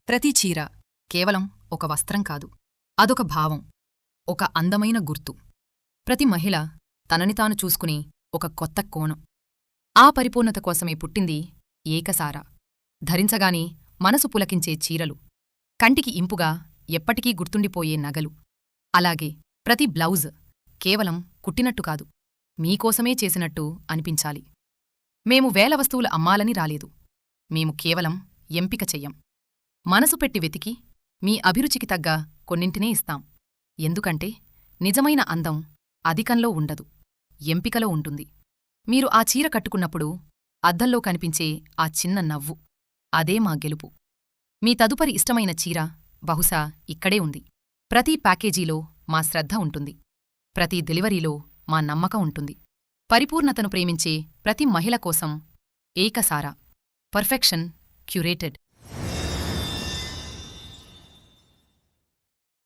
ప్రతి చీర కేవలం ఒక వస్త్రం కాదు, అదొక భావం, ఒక అందమైన గుర్తు. ప్రతి మహిళ తనని తాను చూసుకుని ఒక కొత్త కోణం. ఆ పరిపూర్ణత కోసమే పుట్టింది ఏకసార. ధరించగానే మనసు పులకించే చీరలు, కంటికి ఇంపుగా ఎప్పటికీ గుర్తుండిపోయే నగలు. అలాగే ప్రతి బ్లౌజ్ కేవలం కుట్టినట్టు కాదు, మీకోసమే చేసినట్టు అనిపించాలి. మేము వేల వస్తువులు అమ్మాలని రాలేదు, మేము కేవలం ఎంపిక చెయ్యం. మనసు పెట్టి వెతికి మీ అభిరుచికి తగ్గ కొన్నింటినే ఇస్తాం. ఎందుకంటే నిజమైన అందం అధికంలో ఉండదు, ఎంపికలో ఉంటుంది. మీరు ఆ చీర కట్టుకున్నప్పుడు అద్దంలో కనిపించే ఆ చిన్న నవ్వు, అదే మా గెలుపు. మీ తదుపరి ఇష్టమైన చీర బహుశా ఇక్కడే ఉంది. ప్రతి ప్యాకేజీలో మా శ్రద్ధ ఉంటుంది, ప్రతి డెలివరీలో మా నమ్మకం ఉంటుంది. పరిపూర్ణతను ప్రేమించే ప్రతి మహిళ కోసం ఏకసార. Perfection curated.